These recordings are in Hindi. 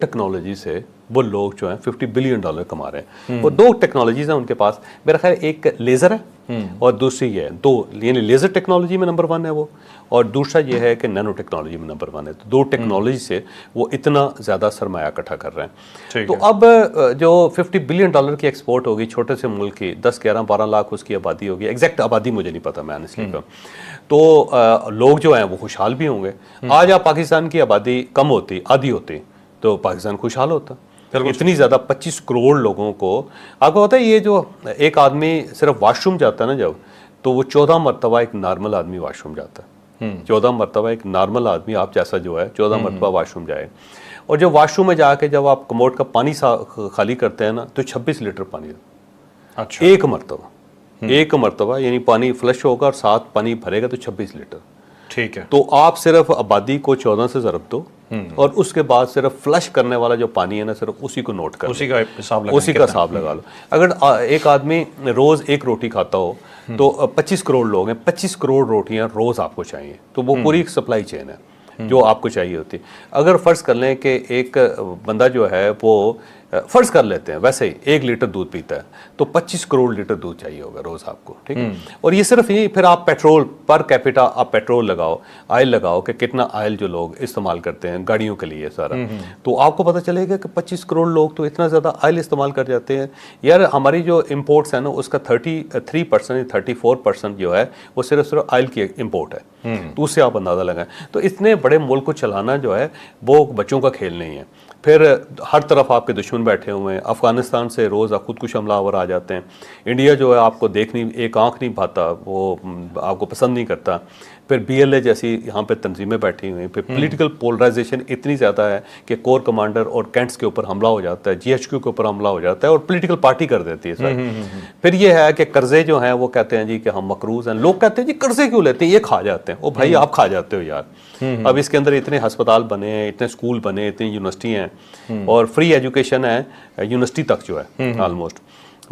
टेक्नोलॉजी से वो लोग जो हैं $50 बिलियन कमा रहे हैं। वो दो टेक्नोलॉजीज हैं उनके पास, मेरा ख्याल एक लेज़र है और दूसरी ये है, दो यानी लेज़र टेक्नोलॉजी में नंबर 1 है वो, और दूसरा ये है कि नैनो टेक्नोलॉजी में नंबर 1 है। तो दो टेक्नोलॉजी से वो इतना ज़्यादा सरमाया इकट्ठा कर रहे हैं। तो अब जो $50 बिलियन की एक्सपोर्ट होगी छोटे से मुल्क की, 10, 11, 12 लाख उसकी आबादी होगी, एग्जैक्ट आबादी मुझे नहीं पता मैं इसलिए का, तो लोग जो हैं वो खुशहाल भी होंगे। आज आप पाकिस्तान की आबादी कम होती, आधी होती, तो पाकिस्तान खुशहाल होता। इतनी ज़्यादा 25 करोड़ लोगों को, आपको पता है ये जो एक आदमी सिर्फ वॉशरूम जाता है ना जब, तो वो 14 मरतबा एक नॉर्मल आदमी वॉशरूम जाता है। 14 मरतबा एक नॉर्मल आदमी आप जैसा जो है 14 मरतबा वॉशरूम जाए। और जब वॉशरूम में जाके जब आप कमोड का पानी खाली करते हैं ना, तो 26 लीटर पानी। अच्छा, एक मरतबा यानी पानी फ्लश होगा और साथ पानी भरेगा तो 26 लीटर। ठीक है। तो आप सिर्फ आबादी को 14 से ज़रब दो और उसके बाद सिर्फ फ्लश करने वाला जो पानी है ना, सिर्फ उसी को नोट कर, उसी का हिसाब लगा लो। अगर एक आदमी रोज़ एक रोटी खाता हो तो 25 करोड़ लोग हैं, 25 करोड़ रोटियां रोज़ आपको चाहिए, तो वो पूरी एक सप्लाई चेन है जो आपको चाहिए होती। अगर फ़र्ज़ कर लें कि एक बंदा जो है वो फ़र्ज़ कर लेते हैं वैसे ही 1 लीटर दूध पीता है, तो 25 करोड़ लीटर दूध चाहिए होगा रोज़ आपको, ठीक है। और ये सिर्फ यही, फिर आप पेट्रोल पर कैपिटा आप पेट्रोल लगाओ, आयल लगाओ कि कितना आयल जो लोग इस्तेमाल करते हैं गाड़ियों के लिए सारा, तो आपको पता चलेगा कि 25 करोड़ लोग तो इतना ज़्यादा आयल इस्तेमाल कर जाते हैं। यार हमारी जो इम्पोर्ट्स है ना, उसका 33% 34% जो है वो सिर्फ आयल की इम्पोर्ट है। तो उससे आप अंदाज़ा लगाएं। तो इतने बड़े मुल्क को चलाना जो है वो बच्चों का खेल नहीं है। फिर हर तरफ आपके दुश्मन बैठे हुए हैं। अफ़गानिस्तान से रोज़ खुदकुश हमलावर आ जाते हैं। इंडिया जो है आपको एक आंख नहीं भाता, वो आपको पसंद नहीं करता। फिर BLA जैसी यहाँ पे तंजीमें बैठी हुई हैं। फिर पॉलिटिकल पोलराइजेशन इतनी ज़्यादा है कि कोर कमांडर और कैंट्स के ऊपर हमला हो जाता है, GHQ के ऊपर हमला हो जाता है और पॉलिटिकल पार्टी कर देती है सर। फिर ये है कि कर्जे जो हैं वो कहते हैं जी कि हम मकरूज़ हैं। लोग कहते हैं जी कर्जे क्यों लेते हैं, ये खा जाते हैं। ओ भाई आप खा जाते हो यार। अब इसके अंदर इतने अस्पताल बने हैं, इतने स्कूल बने, इतनी यूनिवर्सिटी हैं और फ्री एजुकेशन है यूनिवर्सिटी तक जो है ऑलमोस्ट।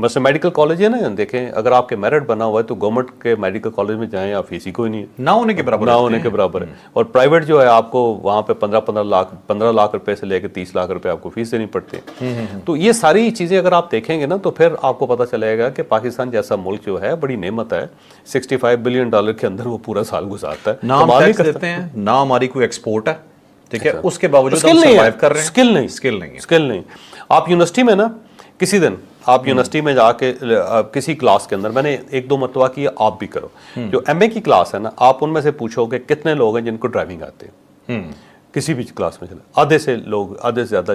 बस मेडिकल कॉलेज है ना, देखें अगर आपके मेरिट बना हुआ है तो गवर्नमेंट के मेडिकल कॉलेज में जाएं, आप फीस ही कोई नहीं है, ना होने के बराबर है। और प्राइवेट जो है आपको वहाँ पे 15 लाख रुपए से लेकर 30 लाख रुपए आपको फीस देनी पड़ती है। तो ये सारी चीज़ें अगर आप देखेंगे ना, तो फिर आपको पता चलेगा कि पाकिस्तान जैसा मुल्क जो है बड़ी नेमत है। $65 बिलियन के अंदर वो पूरा साल गुजारता है। ना हम टैक्स देते हैं, ना हमारी कोई एक्सपोर्ट है, ठीक है, उसके बावजूद हम सर्वाइव कर रहे हैं। स्किल नहीं। आप यूनिवर्सिटी में ना, किसी दिन आप यूनिवर्सिटी में जाके किसी क्लास के अंदर, मैंने 1-2 मरतबा की, आप भी करो, जो MA की क्लास है ना, आप उनमें से पूछो कि कितने लोग हैं जिनको ड्राइविंग आते हैं। किसी भी क्लास में चले, आधे से ज़्यादा जो